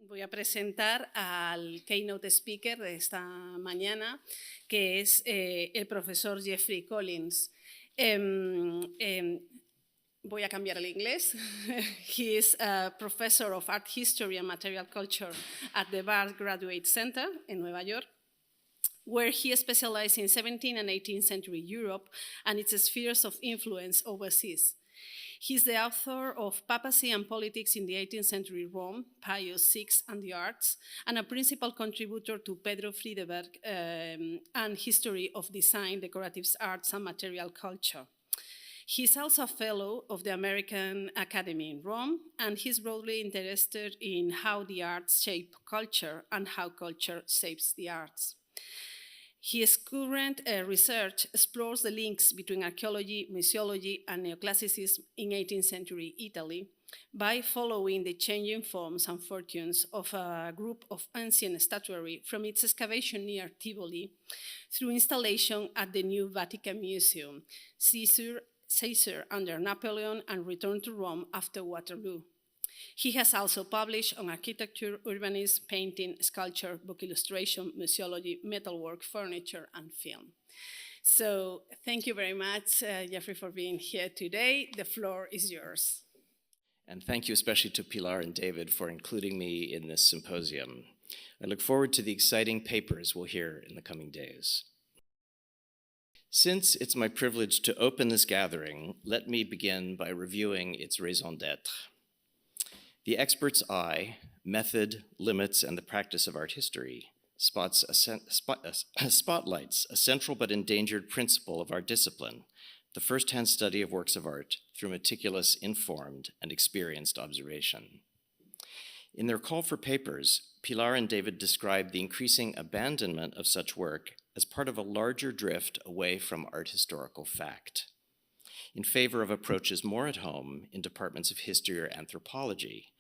Voy a presentar al keynote speaker de esta mañana, que es el profesor Jeffrey Collins. Voy a cambiar al inglés. He is a professor of art history and material culture at the Barnes Graduate Center in Nueva York, where he specialized in 17th and 18th century Europe and its spheres of influence overseas. He's the author of Papacy and Politics in the 18th Century Rome, Pius VI and the Arts, and a principal contributor to Pedro Friedeberg and History of Design, Decorative Arts and Material Culture. He's also a fellow of the American Academy in Rome, and he's broadly interested in how the arts shape culture and how culture shapes the arts. His current research explores the links between archaeology, museology, and neoclassicism in 18th century Italy by following the changing forms and fortunes of a group of ancient statuary from its excavation near Tivoli through installation at the new Vatican Museum, Caesar under Napoleon, and return to Rome after Waterloo. He has also published on architecture, urbanism, painting, sculpture, book illustration, museology, metalwork, furniture, and film. So thank you very much, Jeffrey, for being here today. The floor is yours. And thank you especially to Pilar and David for including me in this symposium. I look forward to the exciting papers we'll hear in the coming days. Since it's my privilege to open this gathering, let me begin by reviewing its raison d'etre. The expert's eye, method, limits, and the practice of art history spotlights a central but endangered principle of our discipline, the first-hand study of works of art through meticulous, informed, and experienced observation. In their call for papers, Pilar and David described the increasing abandonment of such work as part of a larger drift away from art historical fact, in favor of approaches more at home in departments of history or anthropology,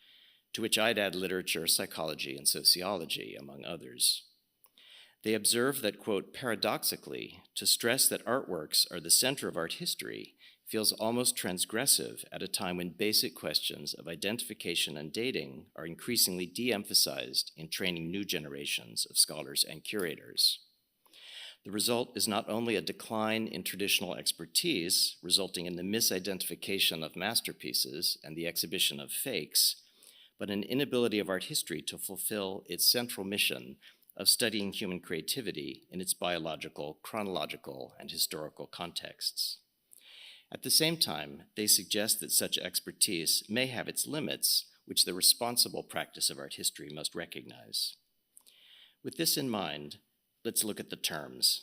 to which I'd add literature, psychology, and sociology, among others. They observe that, quote, paradoxically, to stress that artworks are the center of art history feels almost transgressive at a time when basic questions of identification and dating are increasingly de-emphasized in training new generations of scholars and curators. The result is not only a decline in traditional expertise, resulting in the misidentification of masterpieces and the exhibition of fakes, but an inability of art history to fulfill its central mission of studying human creativity in its biological, chronological, and historical contexts. At the same time, they suggest that such expertise may have its limits, which the responsible practice of art history must recognize. With this in mind, let's look at the terms.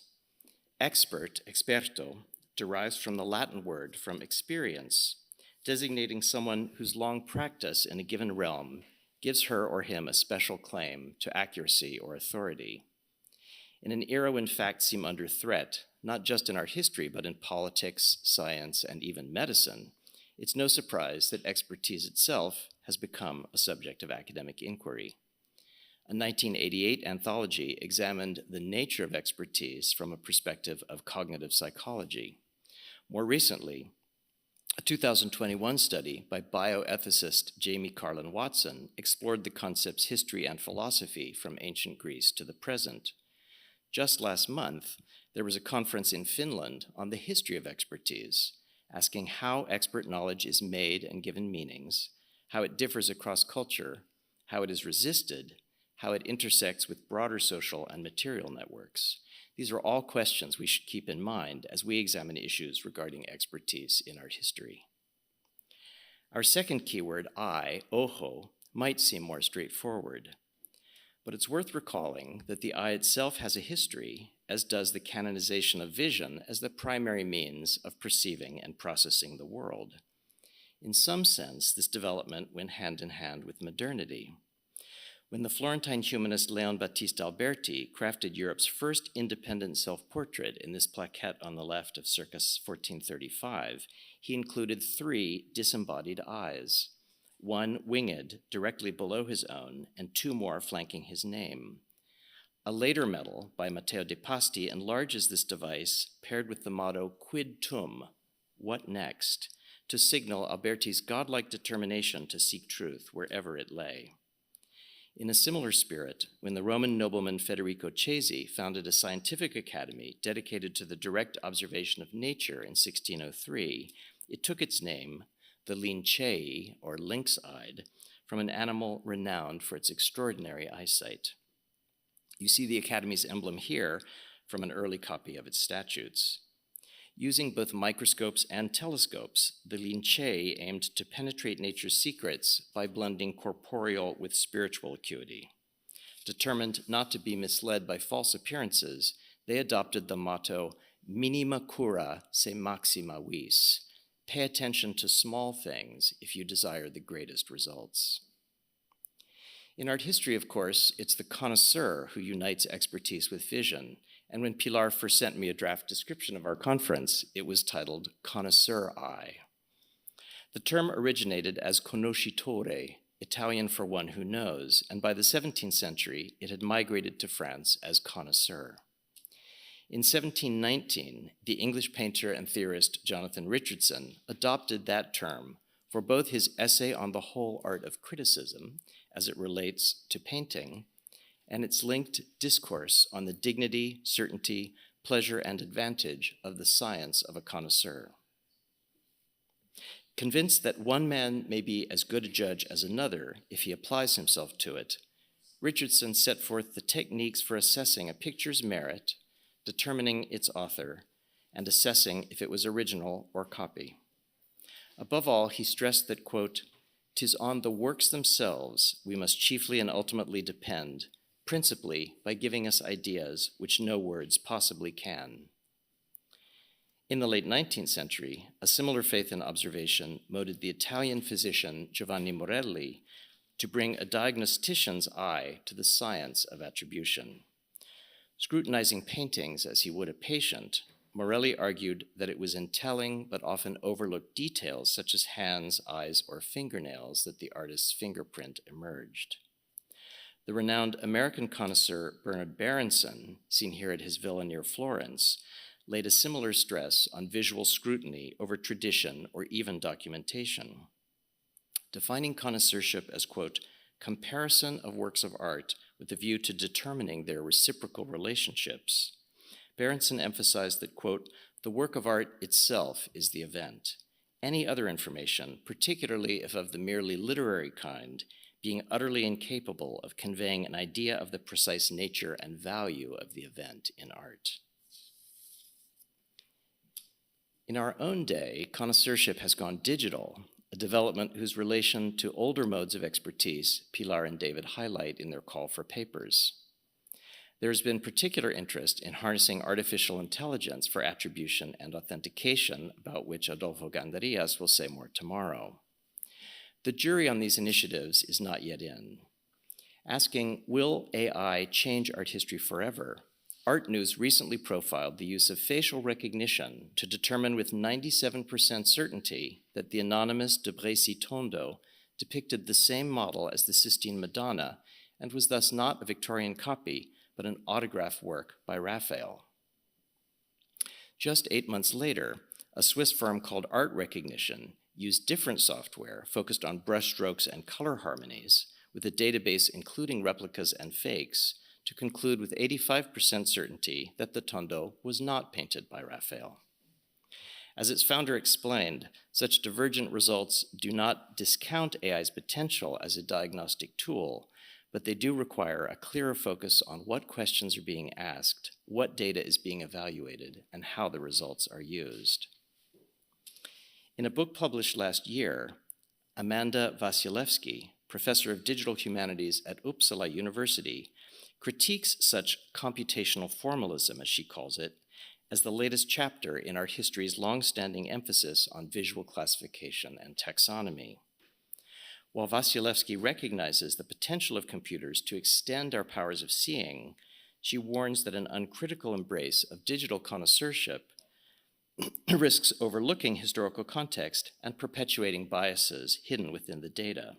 Expert, experto, derives from the Latin word from experience, designating someone whose long practice in a given realm gives her or him a special claim to accuracy or authority. In an era when facts seem under threat, not just in art history, but in politics, science, and even medicine, it's no surprise that expertise itself has become a subject of academic inquiry. A 1988 anthology examined the nature of expertise from a perspective of cognitive psychology. More recently, a 2021 study by bioethicist Jamie Carlin Watson explored the concept's history and philosophy from ancient Greece to the present. Just last month, there was a conference in Finland on the history of expertise, asking how expert knowledge is made and given meanings, how it differs across culture, how it is resisted, how it intersects with broader social and material networks. These are all questions we should keep in mind as we examine issues regarding expertise in art history. Our second keyword, eye, ojo, might seem more straightforward, but it's worth recalling that the eye itself has a history, as does the canonization of vision as the primary means of perceiving and processing the world. In some sense, this development went hand in hand with modernity. When the Florentine humanist Leon Battista Alberti crafted Europe's first independent self-portrait in this plaquette on the left of circa 1435, he included 3 disembodied eyes, one winged directly below his own and 2 more flanking his name. A later medal by Matteo de Pasti enlarges this device paired with the motto quid tum, what next, to signal Alberti's godlike determination to seek truth wherever it lay. In a similar spirit, when the Roman nobleman Federico Cesi founded a scientific academy dedicated to the direct observation of nature in 1603, it took its name, the lincei, or lynx-eyed, from an animal renowned for its extraordinary eyesight. You see the Academy's emblem here from an early copy of its statutes. Using both microscopes and telescopes, the lincei aimed to penetrate nature's secrets by blending corporeal with spiritual acuity. Determined not to be misled by false appearances, they adopted the motto, minima cura se maxima vis. Pay attention to small things if you desire the greatest results. In art history, of course, it's the connoisseur who unites expertise with vision. And when Pilar first sent me a draft description of our conference, it was titled Connoisseur Eye. The term originated as conoscitore, Italian for one who knows, and by the 17th century, it had migrated to France as connoisseur. In 1719, the English painter and theorist Jonathan Richardson adopted that term for both his essay on the whole art of criticism, as it relates to painting, and its linked discourse on the dignity, certainty, pleasure, and advantage of the science of a connoisseur. Convinced that one man may be as good a judge as another if he applies himself to it, Richardson set forth the techniques for assessing a picture's merit, determining its author, and assessing if it was original or copy. Above all, he stressed that, quote, "'Tis on the works themselves we must chiefly and ultimately depend, principally by giving us ideas which no words possibly can." In the late 19th century, a similar faith in observation motivated the Italian physician Giovanni Morelli to bring a diagnostician's eye to the science of attribution. Scrutinizing paintings as he would a patient, Morelli argued that it was in telling but often overlooked details such as hands, eyes, or fingernails that the artist's fingerprint emerged. The renowned American connoisseur Bernard Berenson, seen here at his villa near Florence, laid a similar stress on visual scrutiny over tradition or even documentation. Defining connoisseurship as, quote, "comparison of works of art with a view to determining their reciprocal relationships," Berenson emphasized that, quote, "the work of art itself is the event. Any other information, particularly if of the merely literary kind, being utterly incapable of conveying an idea of the precise nature and value of the event in art." In our own day, connoisseurship has gone digital, a development whose relation to older modes of expertise Pilar and David highlight in their call for papers. There has been particular interest in harnessing artificial intelligence for attribution and authentication, about which Adolfo Gandarias will say more tomorrow. The jury on these initiatives is not yet in. Asking, will AI change art history forever? Art News recently profiled the use of facial recognition to determine with 97% certainty that the anonymous De Bracey Tondo depicted the same model as the Sistine Madonna and was thus not a Victorian copy, but an autograph work by Raphael. Just 8 months later, a Swiss firm called Art Recognition used different software focused on brushstrokes and color harmonies, with a database including replicas and fakes, to conclude with 85% certainty that the Tondo was not painted by Raphael. As its founder explained, such divergent results do not discount AI's potential as a diagnostic tool, but they do require a clearer focus on what questions are being asked, what data is being evaluated, and how the results are used. In a book published last year, Amanda Wasilewski, professor of digital humanities at Uppsala University, critiques such computational formalism, as she calls it, as the latest chapter in art history's long-standing emphasis on visual classification and taxonomy. While Wasilewski recognizes the potential of computers to extend our powers of seeing, she warns that an uncritical embrace of digital connoisseurship risks overlooking historical context and perpetuating biases hidden within the data.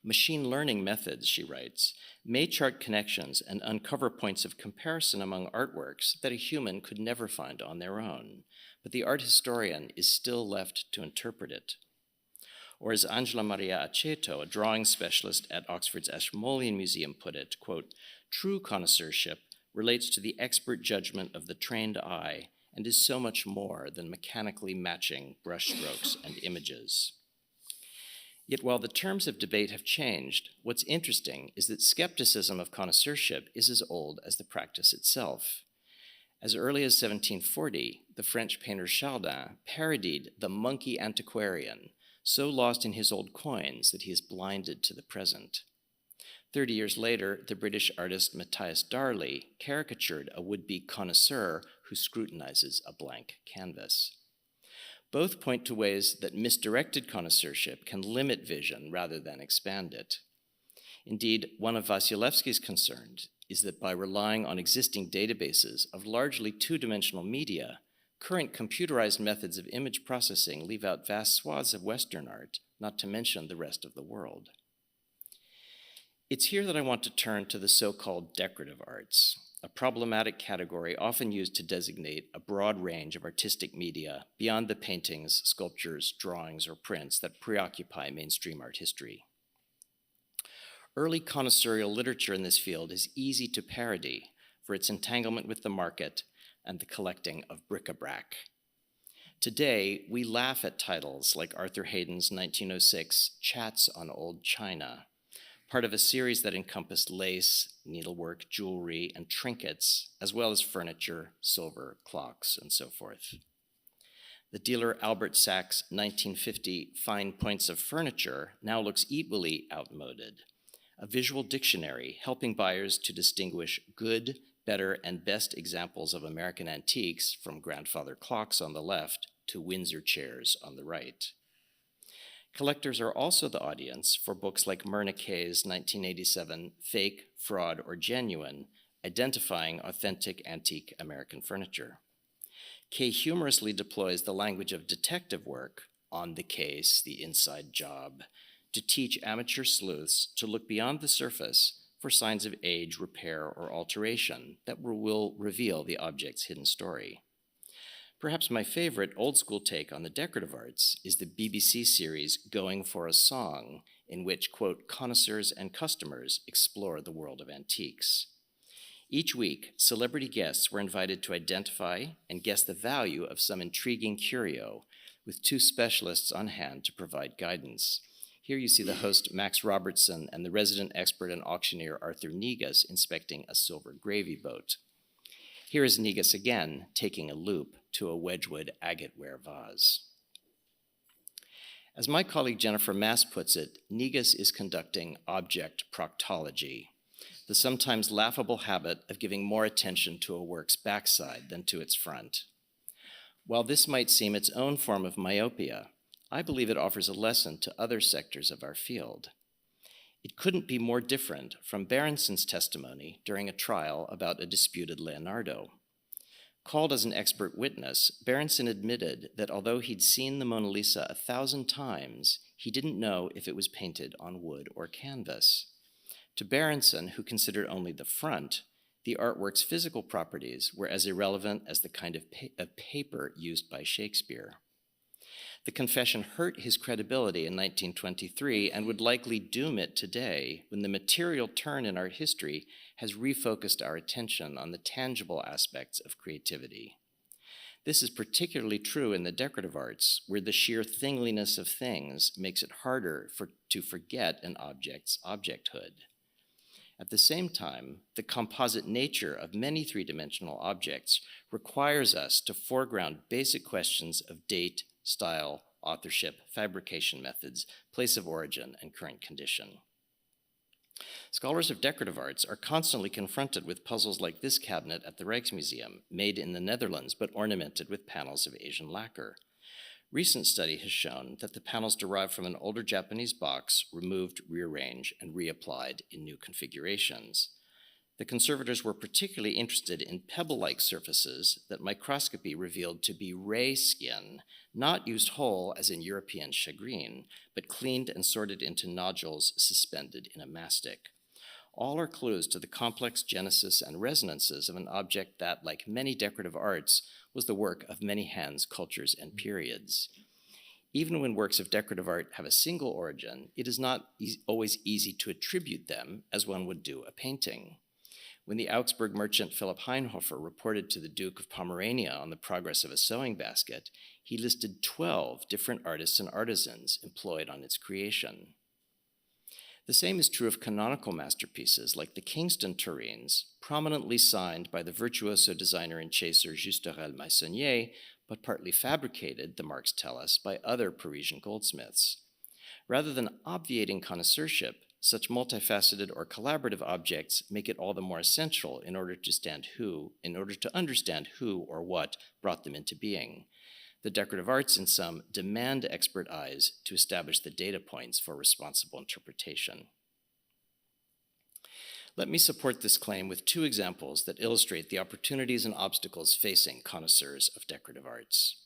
Machine learning methods, she writes, may chart connections and uncover points of comparison among artworks that a human could never find on their own, but the art historian is still left to interpret it. Or as Angela Maria Aceto, a drawing specialist at Oxford's Ashmolean Museum, put it, quote, "True connoisseurship relates to the expert judgment of the trained eye and is so much more than mechanically matching brushstrokes and images." Yet while the terms of debate have changed, what's interesting is that skepticism of connoisseurship is as old as the practice itself. As early as 1740, the French painter Chardin parodied the monkey antiquarian, so lost in his old coins that he is blinded to the present. 30 years later, the British artist Matthias Darley caricatured a would-be connoisseur who scrutinizes a blank canvas. Both point to ways that misdirected connoisseurship can limit vision rather than expand it. Indeed, one of Wasilewski's concerns is that by relying on existing databases of largely two-dimensional media, current computerized methods of image processing leave out vast swaths of Western art, not to mention the rest of the world. It's here that I want to turn to the so-called decorative arts, a problematic category often used to designate a broad range of artistic media beyond the paintings, sculptures, drawings, or prints that preoccupy mainstream art history. Early connoisseurial literature in this field is easy to parody for its entanglement with the market and the collecting of bric-a-brac. Today, we laugh at titles like Arthur Hayden's 1906 Chats on Old China, part of a series that encompassed lace, needlework, jewelry, and trinkets, as well as furniture, silver, clocks, and so forth. The dealer Albert Sachs' 1950 Fine Points of Furniture now looks equally outmoded, a visual dictionary helping buyers to distinguish good, better, and best examples of American antiques from grandfather clocks on the left to Windsor chairs on the right. Collectors are also the audience for books like Myrna Kay's 1987 Fake, Fraud, or Genuine, Identifying Authentic Antique American Furniture. Kay humorously deploys the language of detective work, on the case, the inside job, to teach amateur sleuths to look beyond the surface for signs of age, repair, or alteration that will reveal the object's hidden story. Perhaps my favorite old-school take on the decorative arts is the BBC series Going for a Song, in which, quote, connoisseurs and customers explore the world of antiques. Each week, celebrity guests were invited to identify and guess the value of some intriguing curio, with two specialists on hand to provide guidance. Here you see the host Max Robertson and the resident expert and auctioneer Arthur Negus inspecting a silver gravy boat. Here is Negus again, taking a loop to a Wedgwood agateware vase. As my colleague Jennifer Mass puts it, Negus is conducting object proctology, the sometimes laughable habit of giving more attention to a work's backside than to its front. While this might seem its own form of myopia, I believe it offers a lesson to other sectors of our field. It couldn't be more different from Berenson's testimony during a trial about a disputed Leonardo. Called as an expert witness, Berenson admitted that although he'd seen the Mona Lisa 1,000 times, he didn't know if it was painted on wood or canvas. To Berenson, who considered only the front, the artwork's physical properties were as irrelevant as the kind of paper used by Shakespeare. The confession hurt his credibility in 1923 and would likely doom it today when the material turn in art history has refocused our attention on the tangible aspects of creativity. This is particularly true in the decorative arts, where the sheer thingliness of things makes it harder to forget an object's objecthood. At the same time, the composite nature of many three-dimensional objects requires us to foreground basic questions of date, style, authorship, fabrication methods, place of origin, and current condition. Scholars of decorative arts are constantly confronted with puzzles like this cabinet at the Rijksmuseum, made in the Netherlands but ornamented with panels of Asian lacquer. Recent study has shown that the panels derive from an older Japanese box, removed, rearranged, and reapplied in new configurations. The conservators were particularly interested in pebble-like surfaces that microscopy revealed to be ray skin, not used whole as in European shagreen, but cleaned and sorted into nodules suspended in a mastic. All are clues to the complex genesis and resonances of an object that, like many decorative arts, was the work of many hands, cultures, and periods. Even when works of decorative art have a single origin, it is not always easy to attribute them as one would do a painting. When the Augsburg merchant Philipp Heinhofer reported to the Duke of Pomerania on the progress of a sewing basket, he listed 12 different artists and artisans employed on its creation. The same is true of canonical masterpieces like the Kingston Tureens, prominently signed by the virtuoso designer and chaser Justerel Meissonier, but partly fabricated, the marks tell us, by other Parisian goldsmiths. Rather than obviating connoisseurship, such multifaceted or collaborative objects make it all the more essential in order to understand who or what brought them into being. The decorative arts, in sum, demand expert eyes to establish the data points for responsible interpretation. Let me support this claim with two examples that illustrate the opportunities and obstacles facing connoisseurs of decorative arts.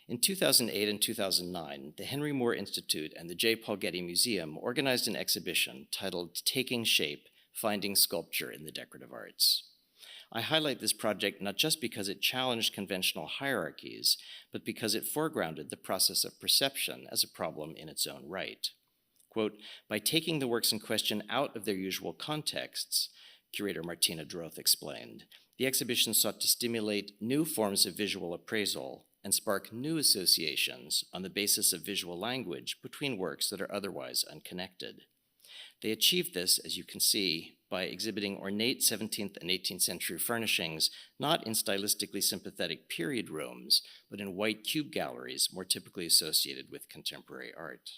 In 2008 and 2009, the Henry Moore Institute and the J. Paul Getty Museum organized an exhibition titled Taking Shape, Finding Sculpture in the Decorative Arts. I highlight this project not just because it challenged conventional hierarchies, but because it foregrounded the process of perception as a problem in its own right. Quote, by taking the works in question out of their usual contexts, curator Martina Droth explained, the exhibition sought to stimulate new forms of visual appraisal and spark new associations on the basis of visual language between works that are otherwise unconnected. They achieved this, as you can see, by exhibiting ornate 17th and 18th century furnishings, not in stylistically sympathetic period rooms, but in white cube galleries more typically associated with contemporary art.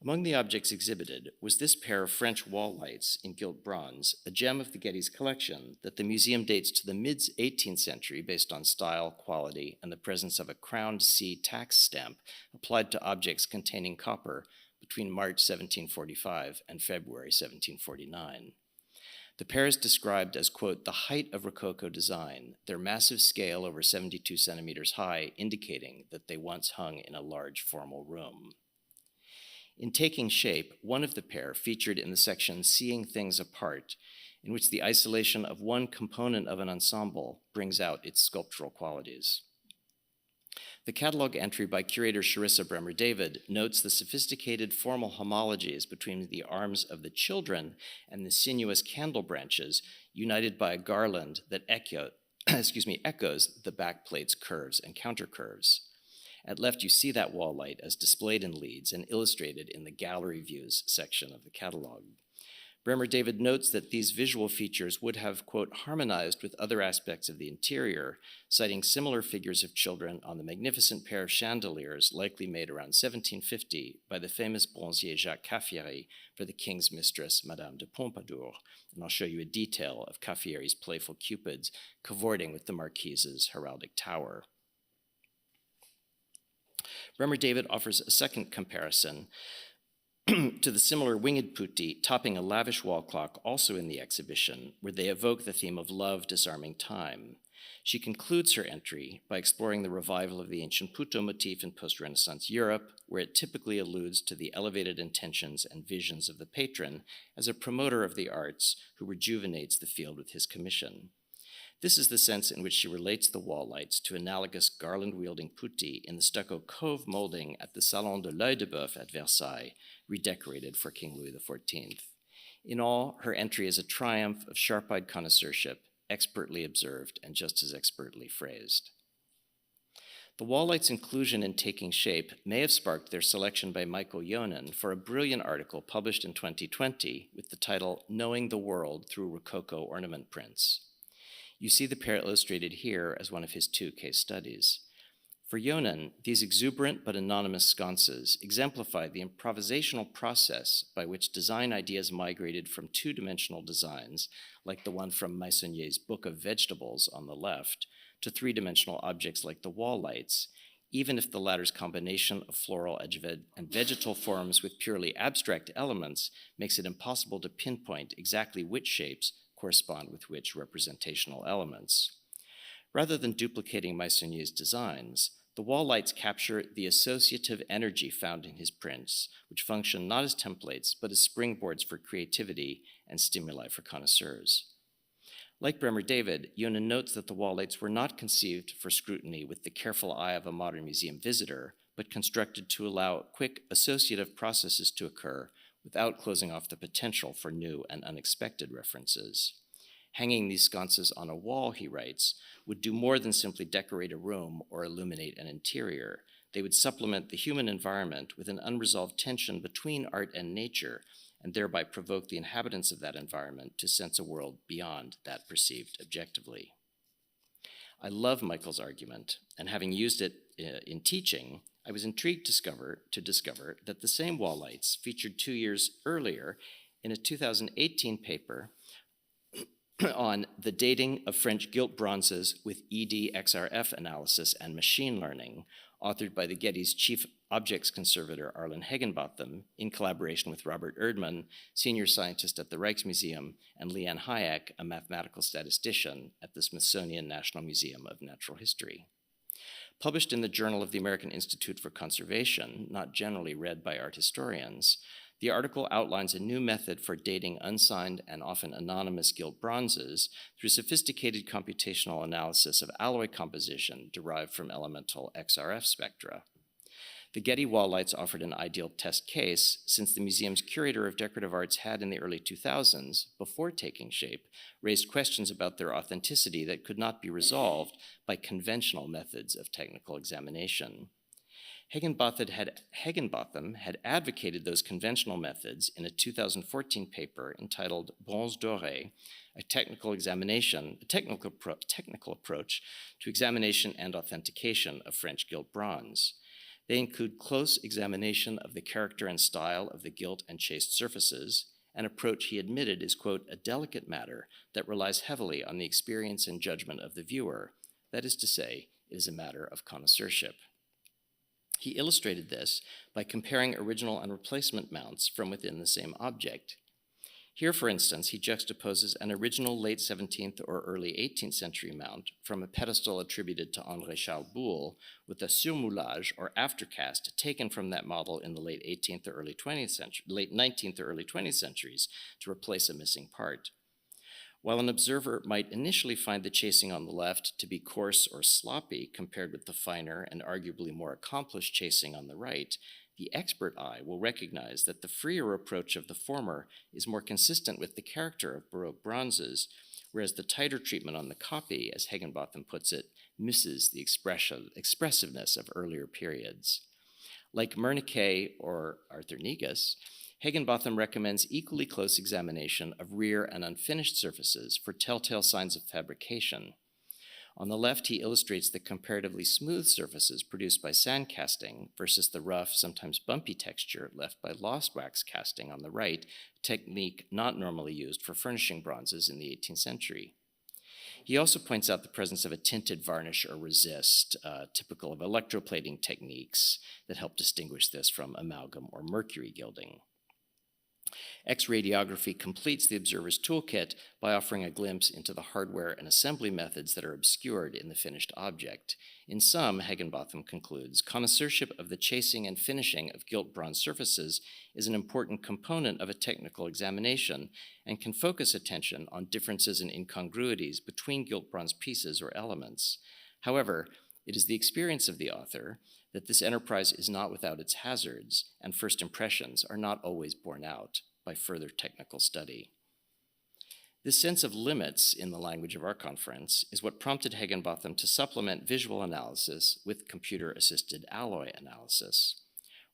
Among the objects exhibited was this pair of French wall lights in gilt bronze, a gem of the Getty's collection that the museum dates to the mid-18th century based on style, quality, and the presence of a crowned C tax stamp applied to objects containing copper between March 1745 and February 1749. The pair is described as, quote, the height of Rococo design, their massive scale over 72 centimeters high, indicating that they once hung in a large formal room. In Taking Shape, one of the pair featured in the section Seeing Things Apart, in which the isolation of one component of an ensemble brings out its sculptural qualities. The catalog entry by curator Charissa Bremer-David notes the sophisticated formal homologies between the arms of the children and the sinuous candle branches, united by a garland that echoes the backplate's curves and countercurves. At left, you see that wall light as displayed in Leeds and illustrated in the gallery views section of the catalog. Bremer-David notes that these visual features would have, quote, harmonized with other aspects of the interior, citing similar figures of children on the magnificent pair of chandeliers likely made around 1750 by the famous bronzier Jacques Caffieri for the king's mistress, Madame de Pompadour. And I'll show you a detail of Caffieri's playful cupids cavorting with the marquise's heraldic tower. Bremer-David offers a second comparison to the similar winged putti topping a lavish wall clock also in the exhibition, where they evoke the theme of love disarming time. She concludes her entry by exploring the revival of the ancient putto motif in post-Renaissance Europe, where it typically alludes to the elevated intentions and visions of the patron as a promoter of the arts who rejuvenates the field with his commission. This is the sense in which she relates the wall lights to analogous garland-wielding putti in the stucco cove molding at the Salon de l'Œil de Bœuf at Versailles, redecorated for King Louis XIV. In all, her entry is a triumph of sharp-eyed connoisseurship, expertly observed and just as expertly phrased. The wall lights' inclusion in Taking Shape may have sparked their selection by Michael Yonan for a brilliant article published in 2020 with the title Knowing the World Through Rococo Ornament Prints. You see the pair illustrated here as one of his two case studies. For Yonan, these exuberant but anonymous sconces exemplify the improvisational process by which design ideas migrated from two-dimensional designs, like the one from Meissonier's Book of Vegetables on the left, to three-dimensional objects like the wall lights, even if the latter's combination of floral and vegetal forms with purely abstract elements makes it impossible to pinpoint exactly which shapes correspond with which representational elements. Rather than duplicating Meissonier's designs, the wall lights capture the associative energy found in his prints, which function not as templates, but as springboards for creativity and stimuli for connoisseurs. Like Bremer-David, Yonan notes that the wall lights were not conceived for scrutiny with the careful eye of a modern museum visitor, but constructed to allow quick associative processes to occur without closing off the potential for new and unexpected references. Hanging these sconces on a wall, he writes, would do more than simply decorate a room or illuminate an interior. They would supplement the human environment with an unresolved tension between art and nature, and thereby provoke the inhabitants of that environment to sense a world beyond that perceived objectively. I love Michael's argument, and having used it in teaching, I was intrigued to discover that the same wall lights featured 2 years earlier in a 2018 paper on the dating of French gilt bronzes with EDXRF analysis and machine learning, authored by the Getty's chief objects conservator Arlen Hegenbotham in collaboration with Robert Erdmann, senior scientist at the Rijksmuseum, and Leanne Hayek, a mathematical statistician at the Smithsonian National Museum of Natural History. Published in the Journal of the American Institute for Conservation, not generally read by art historians, the article outlines a new method for dating unsigned and often anonymous gilt bronzes through sophisticated computational analysis of alloy composition derived from elemental XRF spectra. The Getty wall lights offered an ideal test case since the museum's curator of decorative arts had in the early 2000s, before taking shape, raised questions about their authenticity that could not be resolved by conventional methods of technical examination. Hegenbotham had advocated those conventional methods in a 2014 paper entitled Bronze Doré, a technical approach to examination and authentication of French gilt bronze. They include close examination of the character and style of the gilt and chased surfaces, an approach he admitted is, quote, a delicate matter that relies heavily on the experience and judgment of the viewer. That is to say, it is a matter of connoisseurship. He illustrated this by comparing original and replacement mounts from within the same object. Here, for instance, he juxtaposes an original late 17th or early 18th century mount from a pedestal attributed to André Charles Boulle with a surmoulage or aftercast taken from that model in the late 19th or early 20th centuries to replace a missing part. While an observer might initially find the chasing on the left to be coarse or sloppy compared with the finer and arguably more accomplished chasing on the right, the expert eye will recognize that the freer approach of the former is more consistent with the character of Baroque bronzes, whereas the tighter treatment on the copy, as Hegenbotham puts it, misses the expressiveness of earlier periods. Like Merneke or Arthur Negus, Hegenbotham recommends equally close examination of rear and unfinished surfaces for telltale signs of fabrication. On the left, he illustrates the comparatively smooth surfaces produced by sand casting versus the rough, sometimes bumpy texture left by lost wax casting on the right, a technique not normally used for furnishing bronzes in the 18th century. He also points out the presence of a tinted varnish or resist, typical of electroplating techniques that help distinguish this from amalgam or mercury gilding. X-radiography completes the observer's toolkit by offering a glimpse into the hardware and assembly methods that are obscured in the finished object. In sum, Hegenbotham concludes, connoisseurship of the chasing and finishing of gilt bronze surfaces is an important component of a technical examination and can focus attention on differences and incongruities between gilt bronze pieces or elements. However, it is the experience of the author that this enterprise is not without its hazards, and first impressions are not always borne out by further technical study. This sense of limits, in the language of our conference, is what prompted Hegenbotham to supplement visual analysis with computer-assisted alloy analysis.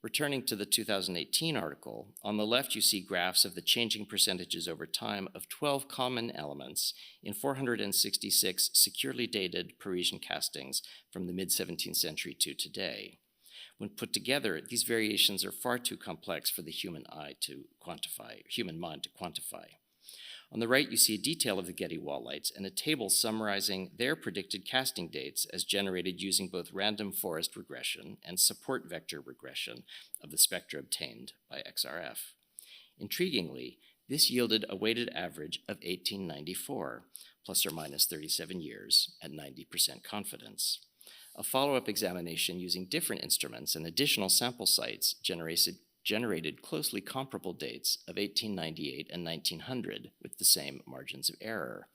Returning to the 2018 article, on the left you see graphs of the changing percentages over time of 12 common elements in 466 securely dated Parisian castings from the mid-17th century to today. When put together, these variations are far too complex for the human mind to quantify. On the right, you see a detail of the Getty wall lights and a table summarizing their predicted casting dates as generated using both random forest regression and support vector regression of the spectra obtained by XRF. Intriguingly, this yielded a weighted average of 1894, plus or minus 37 years at 90% confidence. A follow-up examination using different instruments and additional sample sites generated closely comparable dates of 1898 and 1900 with the same margins of error.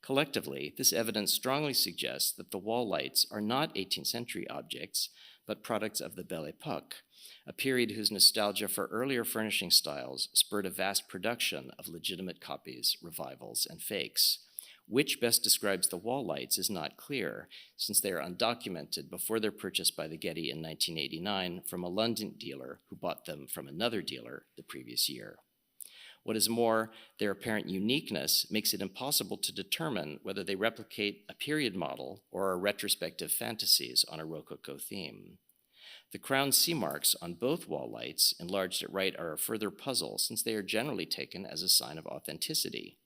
Collectively, this evidence strongly suggests that the wall lights are not 18th century objects, but products of the Belle Époque, a period whose nostalgia for earlier furnishing styles spurred a vast production of legitimate copies, revivals, and fakes. Which best describes the wall lights is not clear, since they are undocumented before they're purchased by the Getty in 1989 from a London dealer who bought them from another dealer the previous year. What is more, their apparent uniqueness makes it impossible to determine whether they replicate a period model or are retrospective fantasies on a Rococo theme. The crown C marks on both wall lights, enlarged at right, are a further puzzle, since they are generally taken as a sign of authenticity.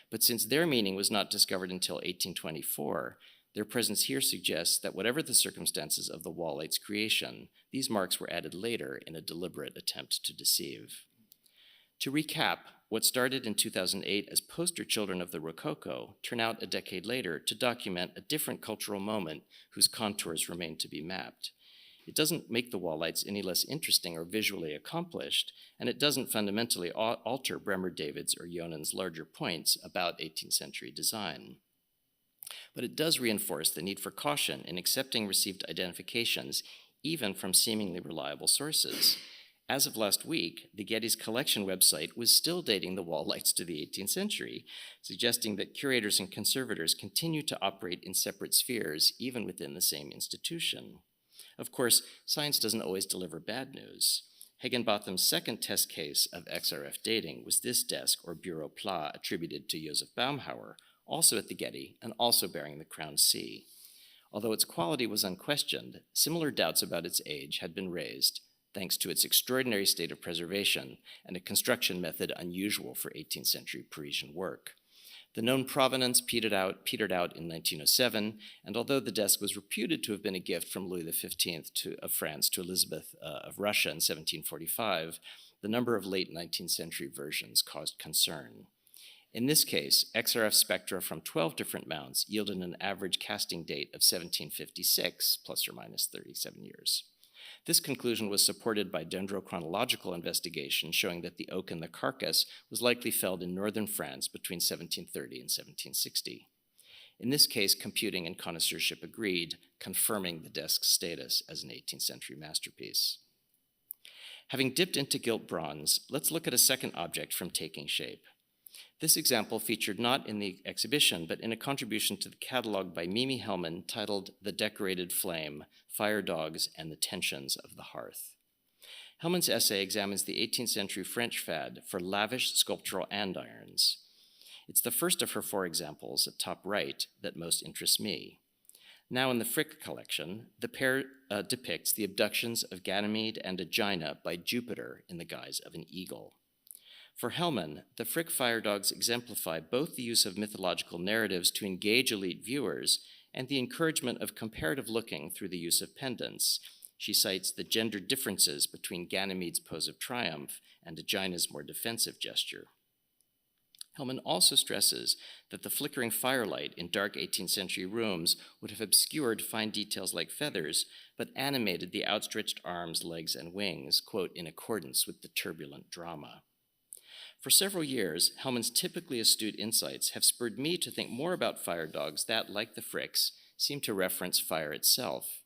But since their meaning was not discovered until 1824, their presence here suggests that whatever the circumstances of the wall light's creation, these marks were added later in a deliberate attempt to deceive. To recap, what started in 2008 as poster children of the Rococo turn out a decade later to document a different cultural moment whose contours remain to be mapped. It doesn't make the wall lights any less interesting or visually accomplished, and it doesn't fundamentally alter Bremer David's or Yonen's larger points about 18th century design. But it does reinforce the need for caution in accepting received identifications, even from seemingly reliable sources. As of last week, the Getty's collection website was still dating the wall lights to the 18th century, suggesting that curators and conservators continue to operate in separate spheres, even within the same institution. Of course, science doesn't always deliver bad news. Higginbotham's second test case of XRF dating was this desk or bureau plat attributed to Josef Baumhauer, also at the Getty and also bearing the crown C. Although its quality was unquestioned, similar doubts about its age had been raised, thanks to its extraordinary state of preservation and a construction method unusual for 18th century Parisian work. The known provenance petered out in 1907, and although the desk was reputed to have been a gift from Louis XV of France to Elizabeth of Russia in 1745, the number of late 19th century versions caused concern. In this case, XRF spectra from 12 different mounts yielded an average casting date of 1756, plus or minus 37 years. This conclusion was supported by dendrochronological investigation showing that the oak in the carcass was likely felled in northern France between 1730 and 1760. In this case, computing and connoisseurship agreed, confirming the desk's status as an 18th century masterpiece. Having dipped into gilt bronze, let's look at a second object from taking shape. This example featured not in the exhibition, but in a contribution to the catalog by Mimi Hellman titled The Decorated Flame, Fire Dogs and the Tensions of the Hearth. Hellman's essay examines the 18th century French fad for lavish sculptural andirons. It's the first of her 4 examples at top right that most interests me. Now in the Frick collection, the pair depicts the abductions of Ganymede and Aegina by Jupiter in the guise of an eagle. For Hellman, the Frick fire dogs exemplify both the use of mythological narratives to engage elite viewers and the encouragement of comparative looking through the use of pendants. She cites the gender differences between Ganymede's pose of triumph and Aegina's more defensive gesture. Hellman also stresses that the flickering firelight in dark 18th century rooms would have obscured fine details like feathers, but animated the outstretched arms, legs, and wings, quote, in accordance with the turbulent drama. For several years, Hellman's typically astute insights have spurred me to think more about fire dogs that, like the Fricks, seem to reference fire itself.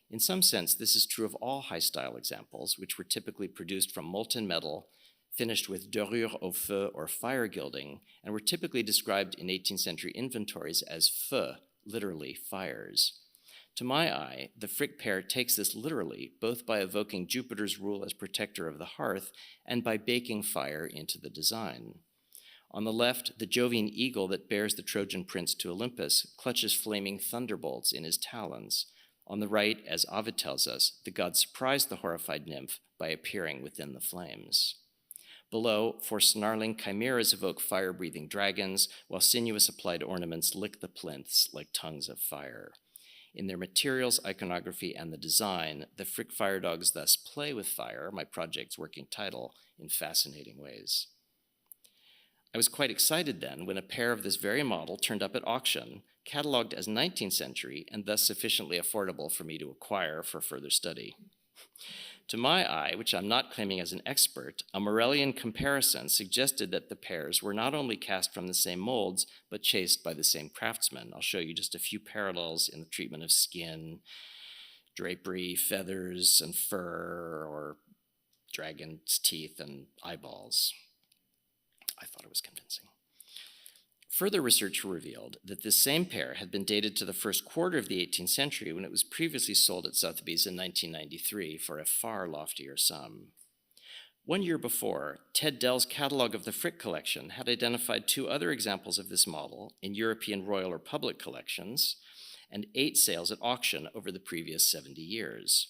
In some sense, this is true of all high-style examples, which were typically produced from molten metal, finished with dorure au feu or fire gilding, and were typically described in 18th century inventories as feux, literally fires. To my eye, the Frick pair takes this literally, both by evoking Jupiter's rule as protector of the hearth and by baking fire into the design. On the left, the Jovian eagle that bears the Trojan prince to Olympus clutches flaming thunderbolts in his talons. On the right, as Ovid tells us, the god surprised the horrified nymph by appearing within the flames. Below, 4 snarling chimeras evoke fire-breathing dragons, while sinuous applied ornaments lick the plinths like tongues of fire. In their materials, iconography, and the design, the Frick fire dogs thus play with fire, my project's working title, in fascinating ways. I was quite excited then when a pair of this very model turned up at auction, cataloged as 19th century and thus sufficiently affordable for me to acquire for further study. To my eye, which I'm not claiming as an expert, a Morellian comparison suggested that the pairs were not only cast from the same molds, but chased by the same craftsmen. I'll show you just a few parallels in the treatment of skin, drapery, feathers, and fur, or dragon's teeth and eyeballs. I thought it was convincing. Further research revealed that this same pair had been dated to the first quarter of the 18th century when it was previously sold at Sotheby's in 1993 for a far loftier sum. 1 year before, Ted Dell's catalog of the Frick collection had identified 2 other examples of this model in European royal or public collections and 8 sales at auction over the previous 70 years.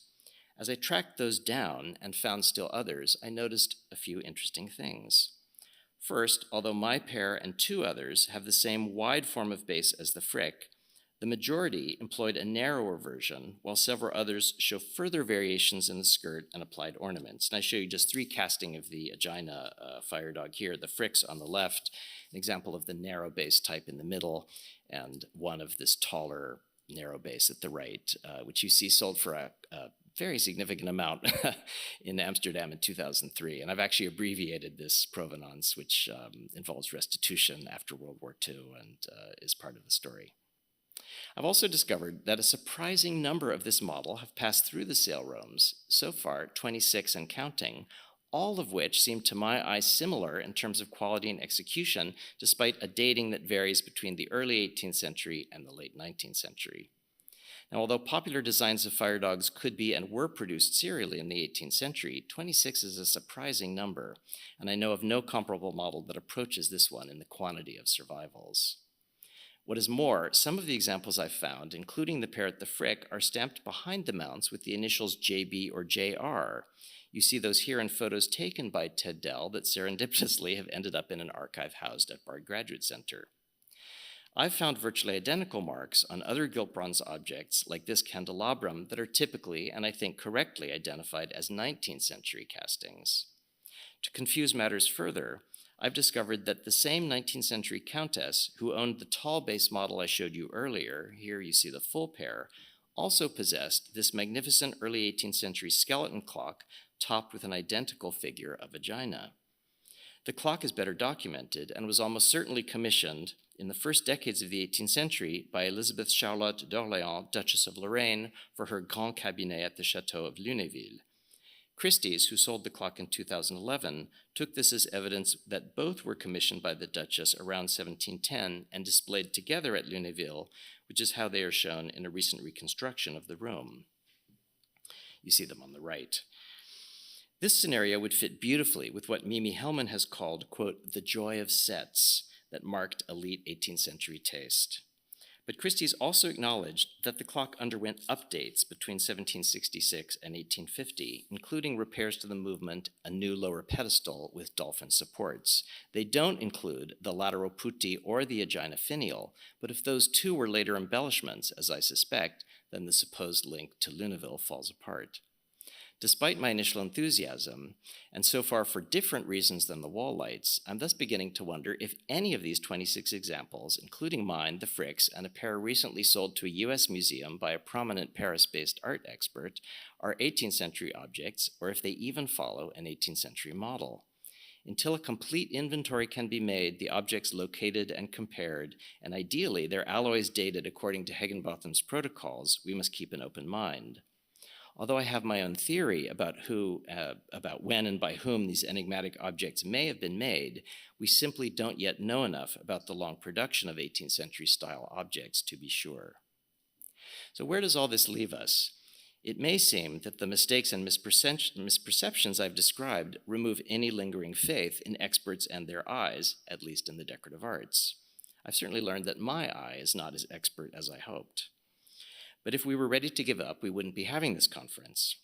As I tracked those down and found still others, I noticed a few interesting things. First, although my pair and 2 others have the same wide form of base as the Frick, the majority employed a narrower version, while several others show further variations in the skirt and applied ornaments. And I show you just 3 casting of the Aegina fire dog here, the Fricks on the left, an example of the narrow base type in the middle, and one of this taller narrow base at the right, which you see sold for a very significant amount in Amsterdam in 2003. And I've actually abbreviated this provenance, which involves restitution after World War II and is part of the story. I've also discovered that a surprising number of this model have passed through the sale rooms, so far 26 and counting, all of which seem to my eye similar in terms of quality and execution, despite a dating that varies between the early 18th century and the late 19th century. Now, although popular designs of fire dogs could be and were produced serially in the 18th century, 26 is a surprising number, and I know of no comparable model that approaches this one in the quantity of survivals. What is more, some of the examples I've found, including the pair at the Frick, are stamped behind the mounts with the initials JB or JR. You see those here in photos taken by Ted Dell that serendipitously have ended up in an archive housed at Bard Graduate Center. I've found virtually identical marks on other gilt bronze objects like this candelabrum that are typically, and I think correctly, identified as 19th century castings. To confuse matters further, I've discovered that the same 19th century countess who owned the tall base model I showed you earlier, here you see the full pair, also possessed this magnificent early 18th century skeleton clock topped with an identical figure of Aegina. The clock is better documented and was almost certainly commissioned in the first decades of the 18th century by Elizabeth Charlotte d'Orléans, Duchess of Lorraine, for her Grand Cabinet at the Château of Lunéville. Christie's, who sold the clock in 2011, took this as evidence that both were commissioned by the Duchess around 1710 and displayed together at Lunéville, which is how they are shown in a recent reconstruction of the room. You see them on the right. This scenario would fit beautifully with what Mimi Hellman has called, quote, the joy of sets that marked elite 18th century taste. But Christie's also acknowledged that the clock underwent updates between 1766 and 1850, including repairs to the movement, a new lower pedestal with dolphin supports. They don't include the lateral putti or the Aegina finial, but if those 2 were later embellishments, as I suspect, then the supposed link to Lunéville falls apart. Despite my initial enthusiasm, and so far for different reasons than the wall lights, I'm thus beginning to wonder if any of these 26 examples, including mine, the Fricks, and a pair recently sold to a US museum by a prominent Paris-based art expert, are 18th century objects, or if they even follow an 18th century model. Until a complete inventory can be made, the objects located and compared, and ideally their alloys dated according to Higginbotham's protocols, we must keep an open mind. Although I have my own theory about when and by whom these enigmatic objects may have been made, we simply don't yet know enough about the long production of 18th century style objects to be sure. So where does all this leave us? It may seem that the mistakes and misperceptions I've described remove any lingering faith in experts and their eyes, at least in the decorative arts. I've certainly learned that my eye is not as expert as I hoped. But if we were ready to give up, we wouldn't be having this conference.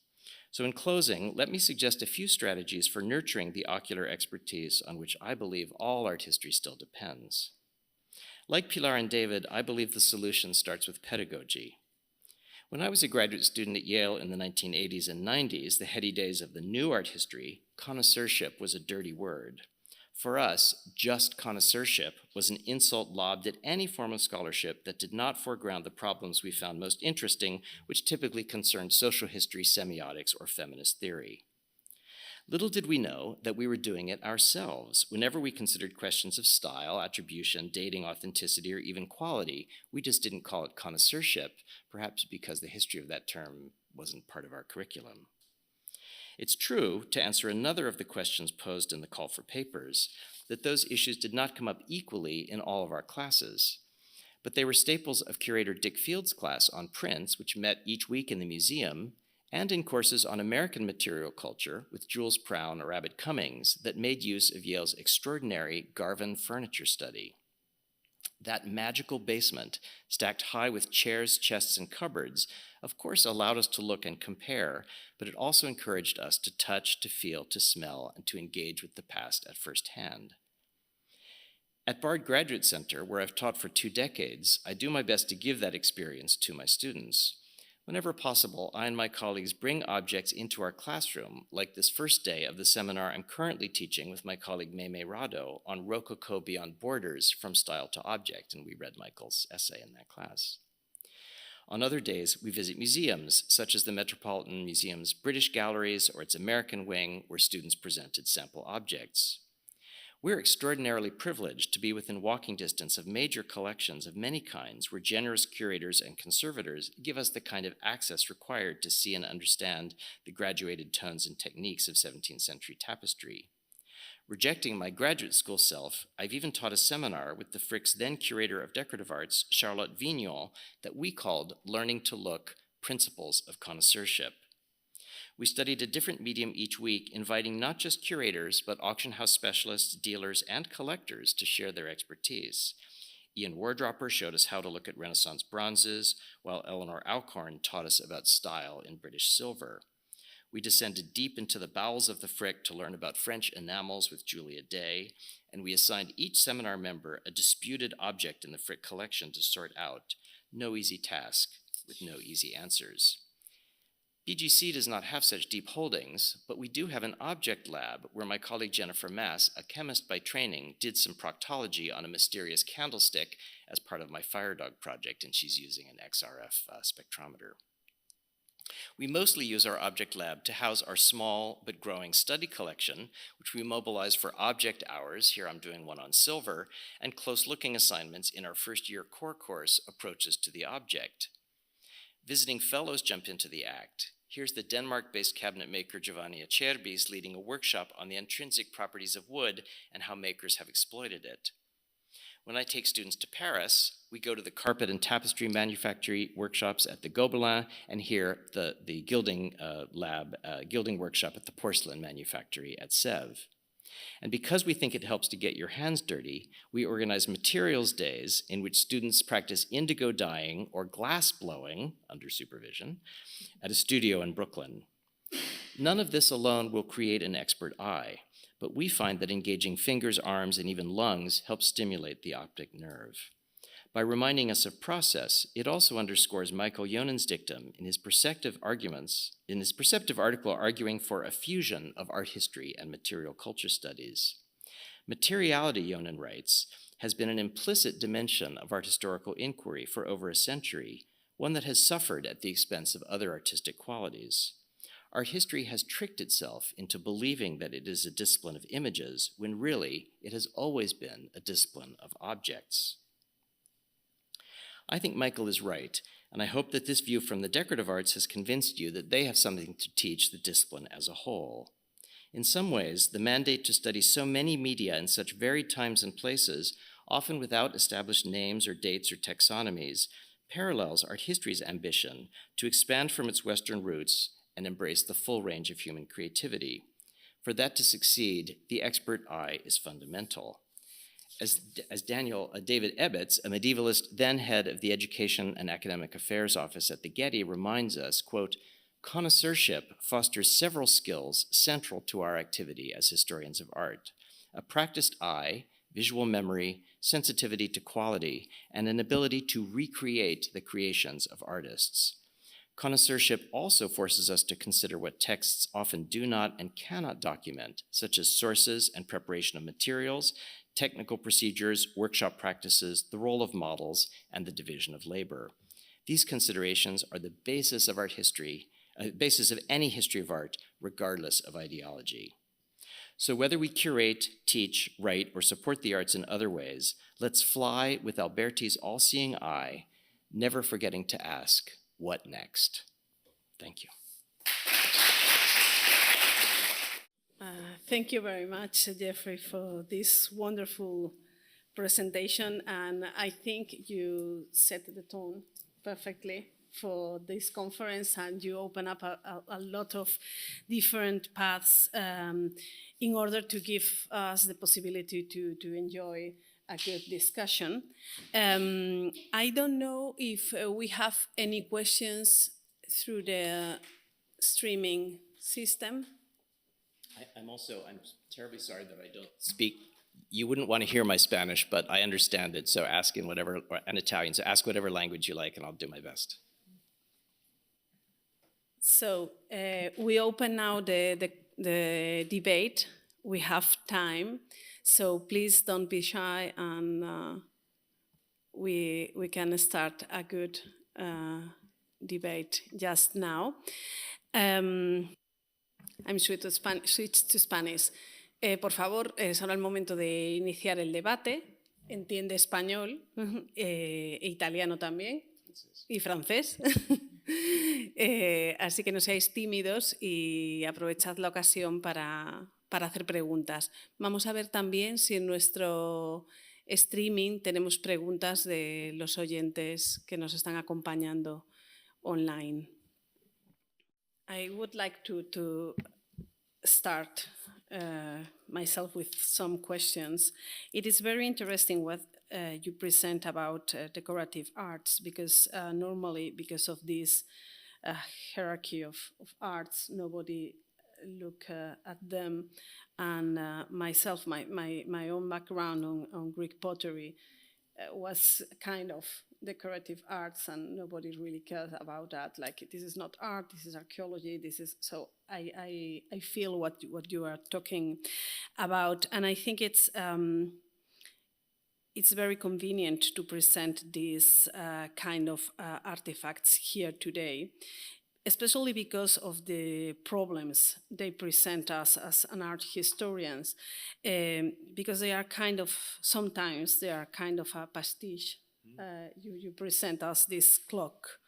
So in closing, let me suggest a few strategies for nurturing the ocular expertise on which I believe all art history still depends. Like Pilar and David, I believe the solution starts with pedagogy. When I was a graduate student at Yale in the 1980s and 90s, the heady days of the new art history, connoisseurship was a dirty word. For us, just connoisseurship was an insult lobbed at any form of scholarship that did not foreground the problems we found most interesting, which typically concerned social history, semiotics, or feminist theory. Little did we know that we were doing it ourselves. Whenever we considered questions of style, attribution, dating, authenticity, or even quality, we just didn't call it connoisseurship, perhaps because the history of that term wasn't part of our curriculum. It's true, to answer another of the questions posed in the call for papers, that those issues did not come up equally in all of our classes, but they were staples of curator Dick Field's class on prints, which met each week in the museum, and in courses on American material culture with Jules Prown or Abbott Cummings that made use of Yale's extraordinary Garvin furniture study. That magical basement, stacked high with chairs, chests, and cupboards, of course allowed us to look and compare, but it also encouraged us to touch, to feel, to smell, and to engage with the past at first hand. At Bard Graduate Center, where I've taught for 2 decades, I do my best to give that experience to my students. Whenever possible, I and my colleagues bring objects into our classroom, like this first day of the seminar I'm currently teaching with my colleague Meme Rado on Rococo Beyond Borders, From Style to Object, and we read Michael's essay in that class. On other days, we visit museums, such as the Metropolitan Museum's British Galleries or its American wing, where students presented sample objects. We're extraordinarily privileged to be within walking distance of major collections of many kinds where generous curators and conservators give us the kind of access required to see and understand the graduated tones and techniques of 17th century tapestry. Rejecting my graduate school self, I've even taught a seminar with the Frick's then curator of decorative arts, Charlotte Vignon, that we called Learning to Look, Principles of Connoisseurship. We studied a different medium each week, inviting not just curators, but auction house specialists, dealers, and collectors to share their expertise. Ian Wardropper showed us how to look at Renaissance bronzes, while Eleanor Alcorn taught us about style in British silver. We descended deep into the bowels of the Frick to learn about French enamels with Julia Day, and we assigned each seminar member a disputed object in the Frick collection to sort out. No easy task, with no easy answers. BGC does not have such deep holdings, but we do have an object lab where my colleague Jennifer Mass, a chemist by training, did some proctology on a mysterious candlestick as part of my Fire Dog project, and she's using an XRF spectrometer. We mostly use our object lab to house our small but growing study collection, which we mobilize for object hours, here I'm doing one on silver, and close-looking assignments in our first-year core course, Approaches to the Object. Visiting fellows jump into the act. Here's the Denmark-based cabinet maker Giovanni Acerbis leading a workshop on the intrinsic properties of wood and how makers have exploited it. When I take students to Paris, we go to the carpet and tapestry manufacturing workshops at the Gobelin, and here the gilding gilding workshop at the porcelain manufactory at Sèvres. And because we think it helps to get your hands dirty, we organize materials days in which students practice indigo dyeing or glass blowing, under supervision, at a studio in Brooklyn. None of this alone will create an expert eye, but we find that engaging fingers, arms, and even lungs helps stimulate the optic nerve. By reminding us of process, it also underscores Michael Yonen's dictum in his perceptive article arguing for a fusion of art history and material culture studies. Materiality, Yonen writes, has been an implicit dimension of art historical inquiry for over a century, one that has suffered at the expense of other artistic qualities. Art history has tricked itself into believing that it is a discipline of images, when really it has always been a discipline of objects. I think Michael is right, and I hope that this view from the decorative arts has convinced you that they have something to teach the discipline as a whole. In some ways, the mandate to study so many media in such varied times and places, often without established names or dates or taxonomies, parallels art history's ambition to expand from its Western roots and embrace the full range of human creativity. For that to succeed, the expert eye is fundamental. As David Ebbets, a medievalist then head of the Education and Academic Affairs Office at the Getty, reminds us, quote, "Connoisseurship fosters several skills central to our activity as historians of art: a practiced eye, visual memory, sensitivity to quality, and an ability to recreate the creations of artists. Connoisseurship also forces us to consider what texts often do not and cannot document, such as sources and preparation of materials, technical procedures, workshop practices, the role of models, and the division of labor. These considerations are the basis of art history, basis of any history of art, regardless of ideology. So whether we curate, teach, write, or support the arts in other ways, let's fly with Alberti's all-seeing eye, never forgetting to ask, what next?" Thank you. Thank you very much, Jeffrey, for this wonderful presentation. And I think you set the tone perfectly for this conference, and you open up a lot of different paths in order to give us the possibility to enjoy a good discussion. I don't know if we have any questions through the streaming system. I'm terribly sorry that I don't speak. You wouldn't want to hear my Spanish, but I understand it. So ask in whatever, and Italian, so ask whatever language you like, and I'll do my best. So we open now the debate. We have time, so please don't be shy, and we can start a good debate just now. I'm switch to Spanish. Por favor, es ahora el momento de iniciar el debate. Entiende español, italiano también, y francés. Así que no seáis tímidos y aprovechad la ocasión para hacer preguntas. Vamos a ver también si en nuestro streaming tenemos preguntas de los oyentes que nos están acompañando online. I would like to start myself with some questions. It is very interesting what you present about decorative arts, because normally, because of this hierarchy of arts, nobody look at them. And myself, my own background on Greek pottery was kind of decorative arts, and nobody really cares about that. Like, this is not art, this is archaeology, this is, so I feel what you are talking about, and I think it's very convenient to present these kind of artifacts here today, especially because of the problems they present us as an art historians, because they are kind of, sometimes they are kind of a pastiche. You present us this clock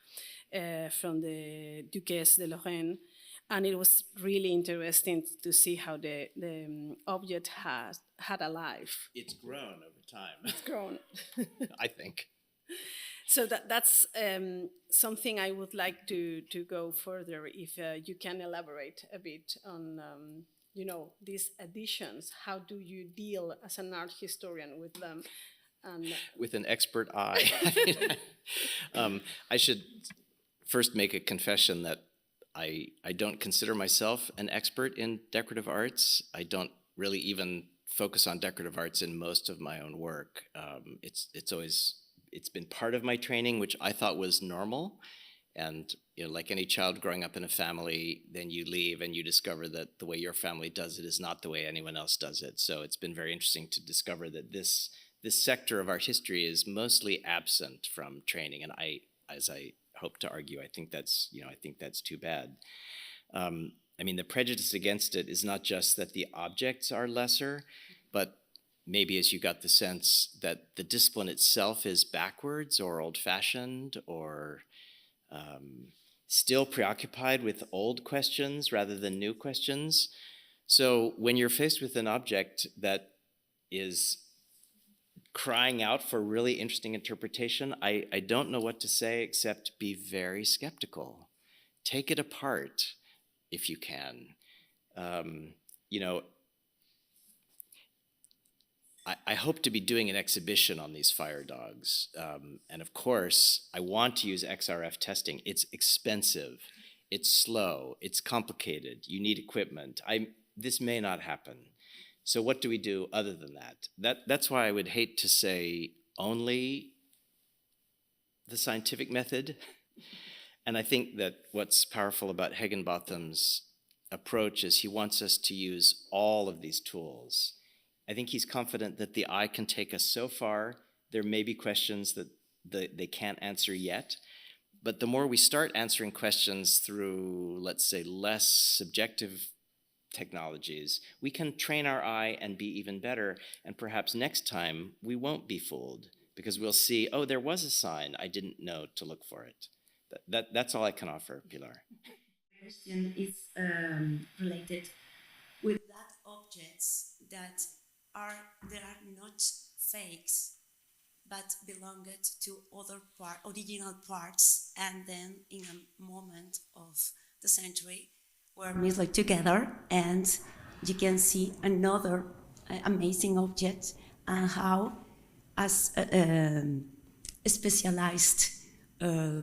from the Duchesse de Lorraine, and it was really interesting to see how the object had a life. It's grown over time. It's grown. I think. So that's something I would like to go further, if you can elaborate a bit on these additions. How do you deal as an art historian with them? With an expert eye. I should first make a confession that I don't consider myself an expert in decorative arts. I don't really even focus on decorative arts in most of my own work. It's been part of my training, which I thought was normal. And like any child growing up in a family, then you leave and you discover that the way your family does it is not the way anyone else does it. So it's been very interesting to discover that this sector of art history is mostly absent from training, and as I hope to argue, I think that's too bad. I mean, the prejudice against it is not just that the objects are lesser, but maybe as you got the sense that the discipline itself is backwards or old-fashioned, or still preoccupied with old questions rather than new questions. So when you're faced with an object that is crying out for really interesting interpretation, I don't know what to say except be very skeptical. Take it apart if you can. I hope to be doing an exhibition on these fire dogs. And of course, I want to use XRF testing. It's expensive, it's slow, it's complicated, you need equipment. This may not happen. So what do we do other than that? That's why I would hate to say only the scientific method. And I think that what's powerful about Higginbotham's approach is he wants us to use all of these tools. I think he's confident that the eye can take us so far. There may be questions that they can't answer yet. But the more we start answering questions through, let's say, less subjective technologies, we can train our eye and be even better. And perhaps next time we won't be fooled, because we'll see, oh, there was a sign, I didn't know to look for it. That's all I can offer, Pilar. question is related with that objects that are not fakes but belonged to original parts, and then in a moment of the century were mixed together, and you can see another amazing object, and how as specialized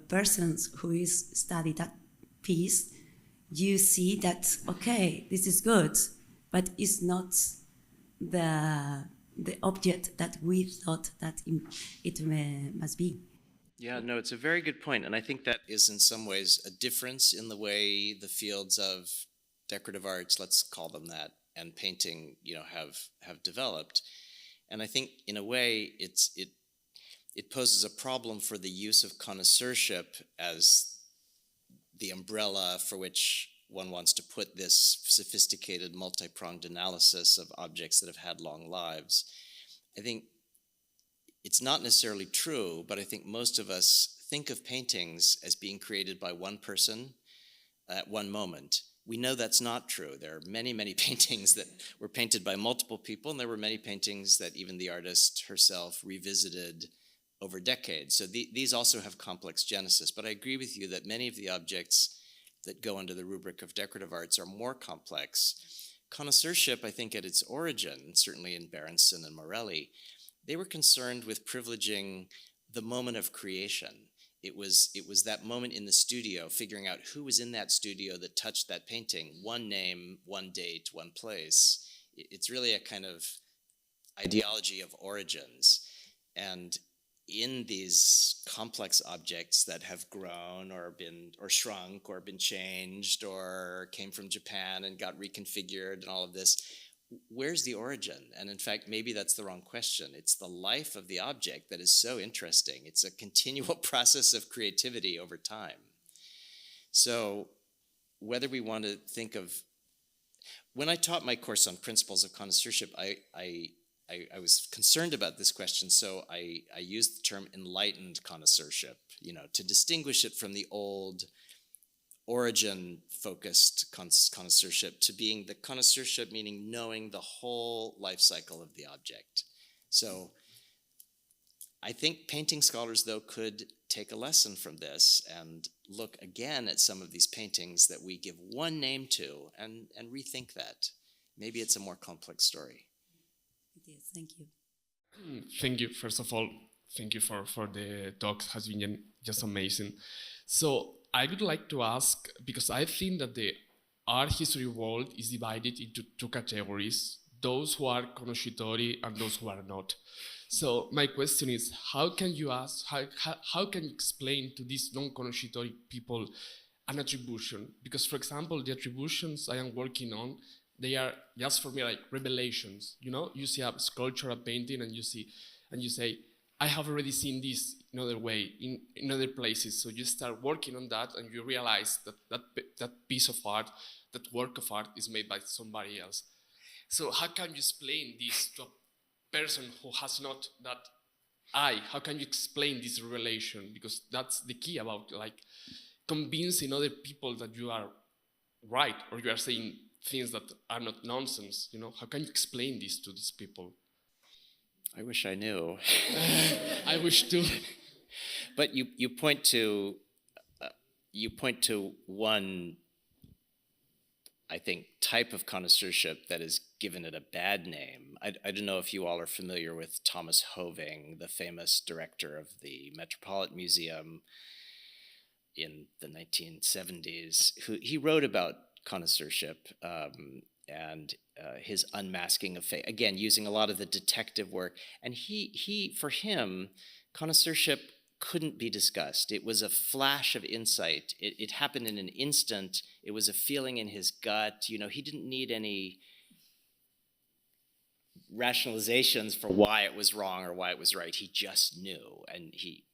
persons who is study that piece, you see that, okay, this is good, but it's not the object that we thought that it must be. Yeah, no, it's a very good point. And I think that is in some ways a difference in the way the fields of decorative arts, let's call them that, and painting, have developed. And I think in a way it poses a problem for the use of connoisseurship as the umbrella for which one wants to put this sophisticated multi-pronged analysis of objects that have had long lives. I think it's not necessarily true, but I think most of us think of paintings as being created by one person at one moment. We know that's not true. There are many, many paintings that were painted by multiple people, and there were many paintings that even the artist herself revisited over decades. So these also have complex genesis. But I agree with you that many of the objects that go under the rubric of decorative arts are more complex. Connoisseurship, I think, at its origin, certainly in Berenson and Morelli, they were concerned with privileging the moment of creation. It was that moment in the studio, figuring out who was in that studio that touched that painting, one name, one date, one place. It's really a kind of ideology of origins. And in these complex objects that have grown or shrunk or been changed or came from Japan and got reconfigured and all of this, where's the origin? And in fact, maybe that's the wrong question. It's the life of the object that is so interesting. It's a continual process of creativity over time. So whether we want to think of, when I taught my course on principles of connoisseurship, I was concerned about this question, so I used the term enlightened connoisseurship, to distinguish it from the old origin-focused connoisseurship to being the connoisseurship, meaning knowing the whole life cycle of the object. So I think painting scholars, though, could take a lesson from this and look again at some of these paintings that we give one name to and rethink that. Maybe it's a more complex story. It is. Thank you. Thank you. First of all, thank you for the talk. It has been just amazing. So I would like to ask, because I think that the art history world is divided into two categories, those who are conoscitori and those who are not. So my question is, how can you explain to these non-conoscitori people an attribution? Because, for example, the attributions I am working on, they are just for me like revelations. You see a sculpture, a painting, and you say, I have already seen this in other way, in other places. So you start working on that, and you realize that piece of art, that work of art, is made by somebody else. So how can you explain this to a person who has not that eye? How can you explain this relation? Because that's the key about convincing other people that you are right, or you are saying things that are not nonsense. How can you explain this to these people? I wish I knew. I wish too. But you point to one, I think, type of connoisseurship that has given it a bad name. I don't know if you all are familiar with Thomas Hoving, the famous director of the Metropolitan Museum in the 1970s, he wrote about connoisseurship and his unmasking of fate, again, using a lot of the detective work. And for him, connoisseurship couldn't be discussed. It was a flash of insight. It happened in an instant. It was a feeling in his gut. He didn't need any rationalizations for why it was wrong or why it was right. He just knew, and he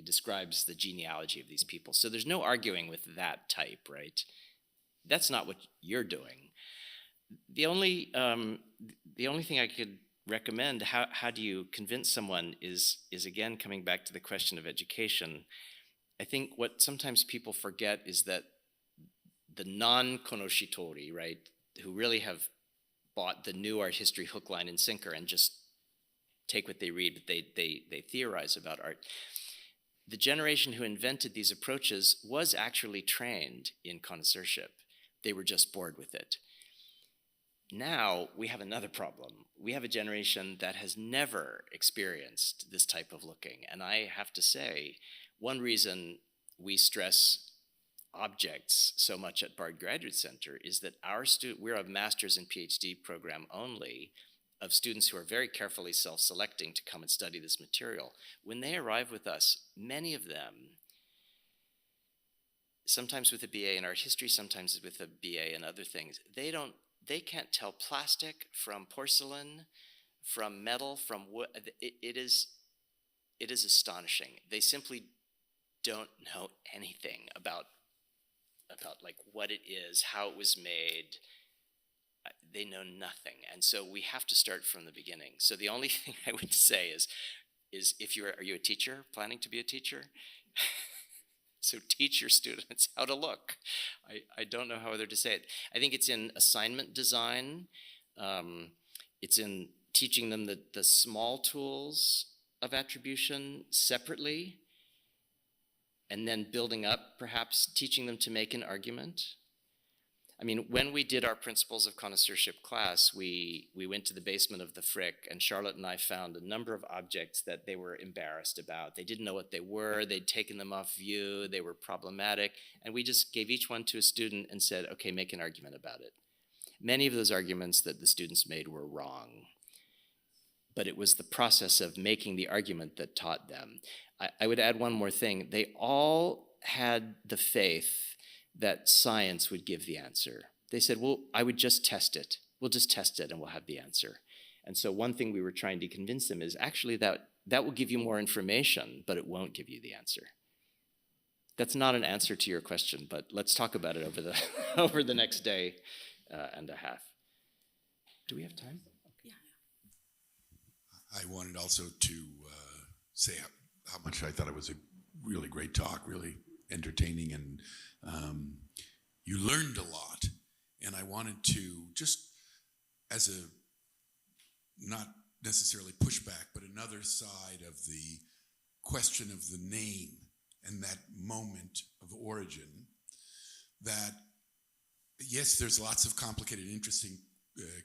describes the genealogy of these people. So there's no arguing with that type, right? That's not what you're doing. The only thing I could recommend, how do you convince someone, is again coming back to the question of education. I think what sometimes people forget is that the non-conoscitori, right, who really have bought the new art history hook, line, and sinker and just take what they read, but they theorize about art. The generation who invented these approaches was actually trained in connoisseurship. They were just bored with it. Now we have another problem. We have a generation that has never experienced this type of looking. And I have to say, one reason we stress objects so much at Bard Graduate Center is that we're a master's and PhD program only of students who are very carefully self-selecting to come and study this material. When they arrive with us, many of them, sometimes with a BA in art history, sometimes with a BA in other things, they can't tell plastic from porcelain, from metal, from wood. It is astonishing. They simply don't know anything about like what it is, how it was made. They know nothing. And so we have to start from the beginning. So the only thing I would say is if are you a teacher, planning to be a teacher? So teach your students how to look. I don't know how other to say it. I think it's in assignment design. It's in teaching them the small tools of attribution separately, and then building up, perhaps teaching them to make an argument. I mean, when we did our Principles of Connoisseurship class, we went to the basement of the Frick, and Charlotte and I found a number of objects that they were embarrassed about. They didn't know what they were, they'd taken them off view, they were problematic, and we just gave each one to a student and said, okay, make an argument about it. Many of those arguments that the students made were wrong, but it was the process of making the argument that taught them. I would add one more thing. They all had the faith that science would give the answer. They said, well, I would just test it. We'll just test it and we'll have the answer. And so one thing we were trying to convince them is actually that will give you more information, but it won't give you the answer. That's not an answer to your question, but let's talk about it over the next day and a half. Do we have time? Yeah. I wanted also to say how much I thought it was a really great talk, really entertaining, and you learned a lot. And I wanted to, just as a, not necessarily pushback, but another side of the question of the name and that moment of origin, that yes, there's lots of complicated, interesting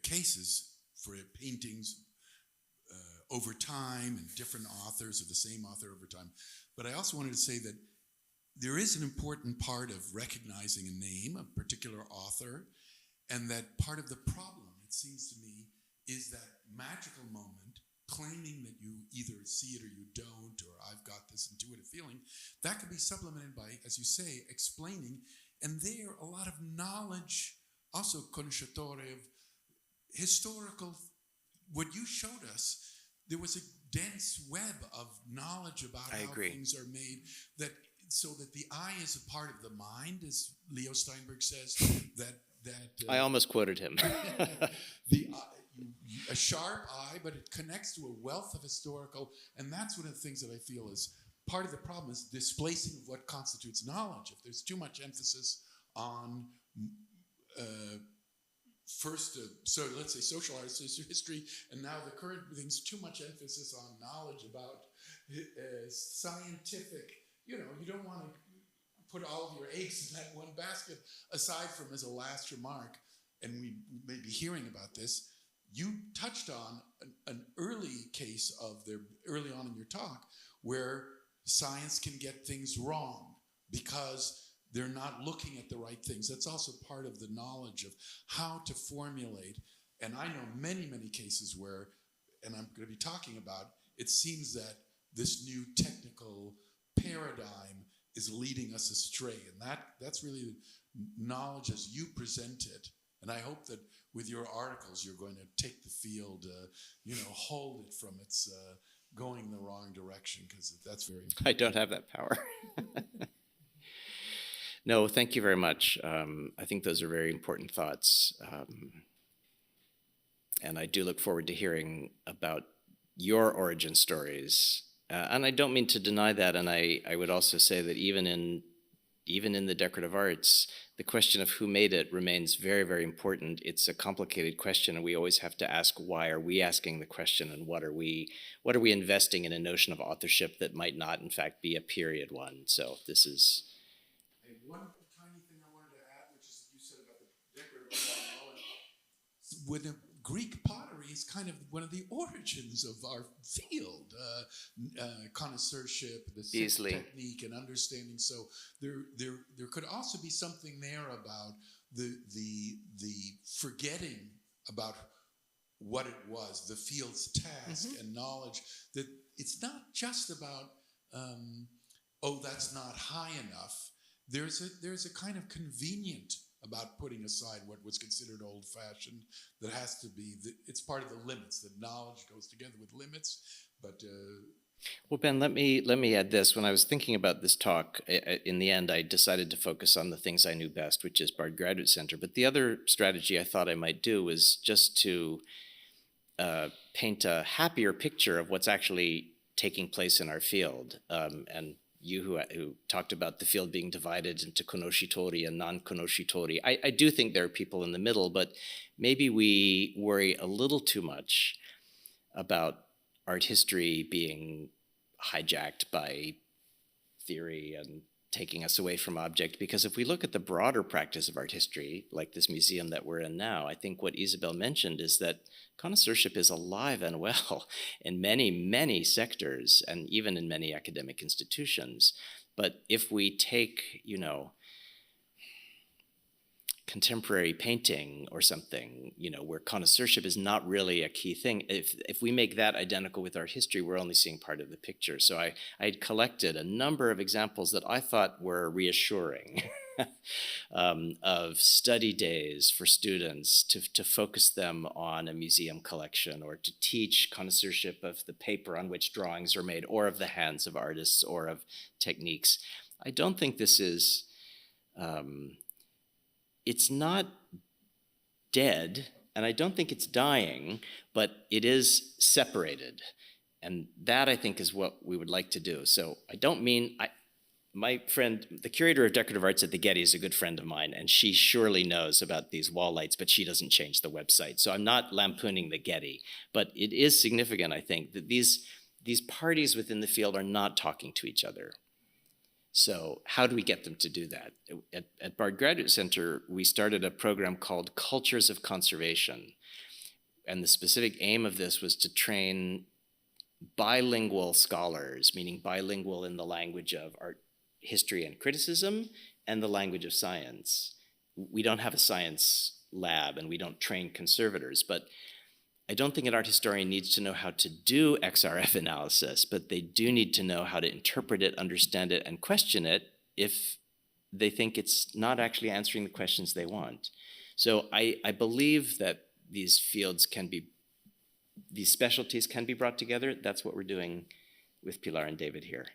cases for paintings over time and different authors of the same author over time. But I also wanted to say that there is an important part of recognizing a name, a particular author, and that part of the problem, it seems to me, is that magical moment, claiming that you either see it or you don't, or I've got this intuitive feeling, that could be supplemented by, as you say, explaining. And there, a lot of knowledge, also conoscitore, of historical, what you showed us, there was a dense web of knowledge about how things are made, that so that the eye is a part of the mind, as Leo Steinberg says, that I almost quoted him. the a sharp eye, but it connects to a wealth of historical, and that's one of the things that I feel is part of the problem, is displacing of what constitutes knowledge. If there's too much emphasis on so let's say social arts, history, and now the current thing's too much emphasis on knowledge about scientific. You don't want to put all of your eggs in that one basket. Aside from, as a last remark, and we may be hearing about this, you touched on an early case early on in your talk, where science can get things wrong because they're not looking at the right things. That's also part of the knowledge of how to formulate. And I know many, many cases where, and I'm going to be talking about, it seems that this new technical paradigm is leading us astray. And that's really knowledge as you present it. And I hope that with your articles, you're going to take the field, hold it from its going the wrong direction, because that's very important. I don't have that power. No, thank you very much. I think those are very important thoughts. And I do look forward to hearing about your origin stories. And I don't mean to deny that. And I would also say that even in even in the decorative arts, the question of who made it remains very, very important. It's a complicated question, and we always have to ask, why are we asking the question, and what are we investing in a notion of authorship that might not, in fact, be a period one? So this is... And one tiny thing I wanted to add, which is you said about the decorative art, with the Greek pottery is kind of one of the origins of our field, connoisseurship, the technique and understanding. So there could also be something there about the forgetting about what it was, the field's task and knowledge, that it's not just about, oh, that's not high enough. There's a kind of convenient about putting aside what was considered old-fashioned. That has to be, it's part of the limits, that knowledge goes together with limits, but... Well, Ben, let me add this. When I was thinking about this talk, in the end, I decided to focus on the things I knew best, which is Bard Graduate Center. But the other strategy I thought I might do was just to paint a happier picture of what's actually taking place in our field. And you who talked about the field being divided into conoscitori and non-conoscitori. I do think there are people in the middle, but maybe we worry a little too much about art history being hijacked by theory and taking us away from object, because if we look at the broader practice of art history, like this museum that we're in now, I think what Isabel mentioned is that connoisseurship is alive and well in many, many sectors and even in many academic institutions. But if we take, contemporary painting or something, where connoisseurship is not really a key thing, if we make that identical with art history, we're only seeing part of the picture. So I had collected a number of examples that I thought were reassuring of study days for students to focus them on a museum collection, or to teach connoisseurship of the paper on which drawings are made, or of the hands of artists, or of techniques. I don't think this is... it's not dead, and I don't think it's dying, but it is separated. And that, I think, is what we would like to do. So I don't mean, my friend, the curator of decorative arts at the Getty is a good friend of mine, and she surely knows about these wall lights, but she doesn't change the website. So I'm not lampooning the Getty, but it is significant, I think, that these parties within the field are not talking to each other. So how do we get them to do that? At Bard Graduate Center, we started a program called Cultures of Conservation. And the specific aim of this was to train bilingual scholars, meaning bilingual in the language of art history and criticism and the language of science. We don't have a science lab and we don't train conservators, but I don't think an art historian needs to know how to do XRF analysis, but they do need to know how to interpret it, understand it, and question it if they think it's not actually answering the questions they want. So I believe that these fields these specialties can be brought together. That's what we're doing with Pilar and David here.